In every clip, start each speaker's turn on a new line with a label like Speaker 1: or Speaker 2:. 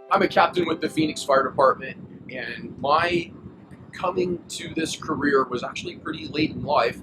Speaker 1: I'm a captain with the Phoenix Fire Department, and my coming to this career was actually pretty late in life.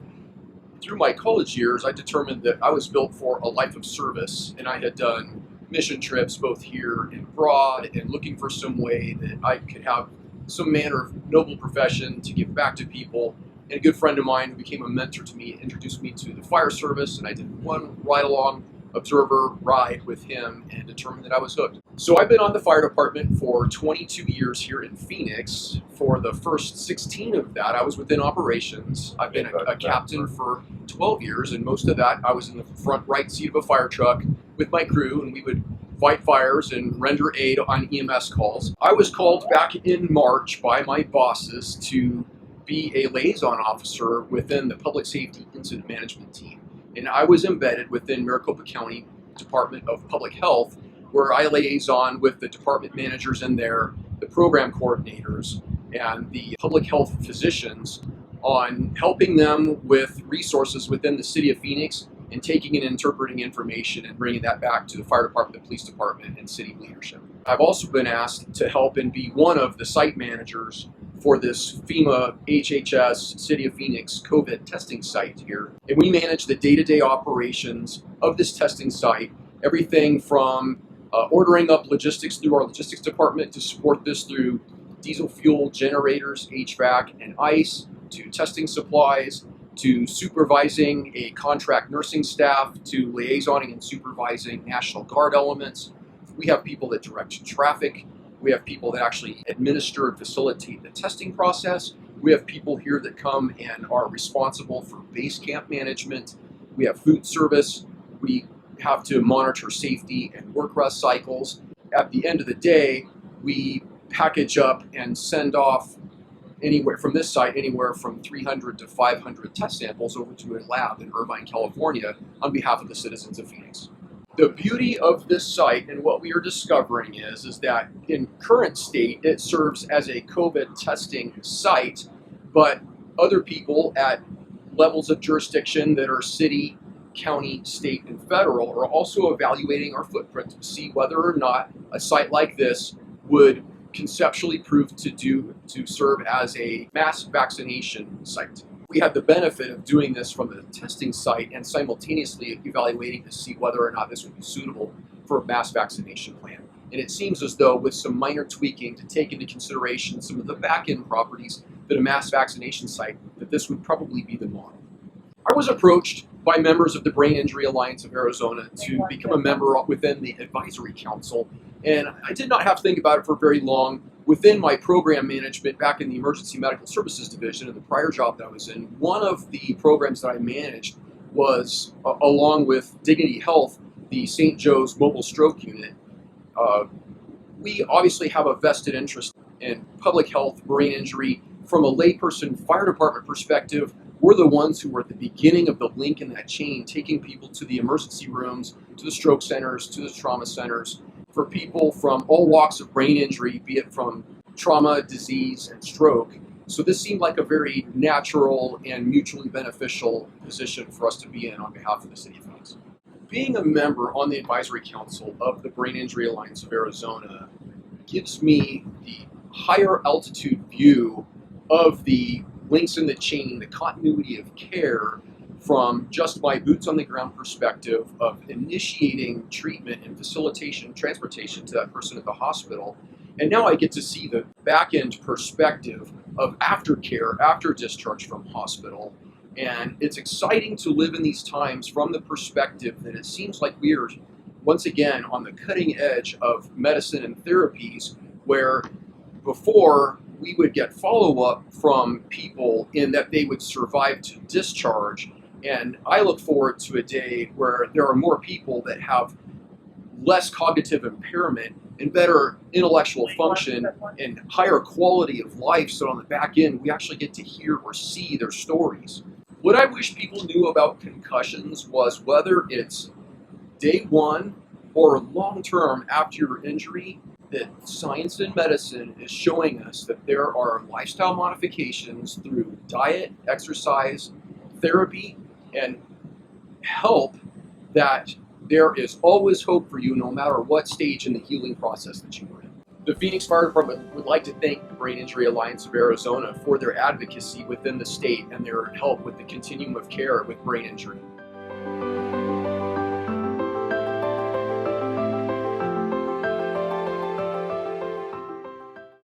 Speaker 1: Through my college years, I determined that I was built for a life of service, and I had done mission trips both here and abroad, and looking for some way that I could have some manner of noble profession to give back to people. And a good friend of mine who became a mentor to me introduced me to the fire service, and I did one ride-along observer ride with him and determined that I was hooked. So I've been on the fire department for 22 years here in Phoenix. For the first 16 of that, I was within operations. I've been a captain for 12 years, and most of that I was in the front right seat of a fire truck with my crew, and we would fight fires and render aid on EMS calls. I was called back in March by my bosses to be a liaison officer within the Public Safety Incident Management team. And I was embedded within Maricopa County Department of Public Health, where I liaison with the department managers in there, the program coordinators, and the public health physicians on helping them with resources within the city of Phoenix and taking and interpreting information and bringing that back to the fire department, the police department, and city leadership. I've also been asked to help and be one of the site managers for this FEMA HHS City of Phoenix COVID testing site here. And we manage the day-to-day operations of this testing site, everything from ordering up logistics through our logistics department to support this through diesel fuel generators, HVAC, and ice, to testing supplies, to supervising a contract nursing staff, to liaisoning and supervising National Guard elements. We have people that direct traffic. We have people that actually administer and facilitate the testing process. We have people here that come and are responsible for base camp management. We have food service. We have to monitor safety and work rest cycles. At the end of the day, we package up and send off anywhere from this site, anywhere from 300 to 500 test samples over to a lab in Irvine, California on behalf of the citizens of Phoenix. The beauty of this site and what we are discovering is that in current state, it serves as a COVID testing site, but other people at levels of jurisdiction that are city, county, state, and federal are also evaluating our footprint to see whether or not a site like this would conceptually prove to serve as a mass vaccination site. We had the benefit of doing this from the testing site and simultaneously evaluating to see whether or not this would be suitable for a mass vaccination plan. And it seems as though with some minor tweaking to take into consideration some of the back-end properties that a mass vaccination site, that this would probably be the model. I was approached by members of the Brain Injury Alliance of Arizona to become a member within the advisory council. And I did not have to think about it for very long. Within my program management back in the Emergency Medical Services Division in the prior job that I was in, one of the programs that I managed was, along with Dignity Health, the St. Joe's Mobile Stroke Unit. We obviously have a vested interest in public health, brain injury. From a layperson fire department perspective, we're the ones who were at the beginning of the link in that chain, taking people to the emergency rooms, to the stroke centers, to the trauma centers, for people from all walks of brain injury, be it from trauma, disease, and stroke. So this seemed like a very natural and mutually beneficial position for us to be in on behalf of the City of Phoenix. Being a member on the Advisory Council of the Brain Injury Alliance of Arizona gives me the higher altitude view of the links in the chain, the continuity of care from just my boots on the ground perspective of initiating treatment and facilitation, transportation to that person at the hospital. And now I get to see the back end perspective of aftercare, after discharge from hospital. And it's exciting to live in these times from the perspective that it seems like we are once again on the cutting edge of medicine and therapies, where before we would get follow-up from people in that they would survive to discharge. And I look forward to a day where there are more people that have less cognitive impairment and better intellectual function and higher quality of life, so on the back end we actually get to hear or see their stories. What I wish people knew about concussions was whether it's day one or long-term after your injury, that science and medicine is showing us that there are lifestyle modifications through diet, exercise, therapy, and help, that there is always hope for you no matter what stage in the healing process that you are in. The Phoenix Fire Department would like to thank the Brain Injury Alliance of Arizona for their advocacy within the state and their help with the continuum of care with brain injury.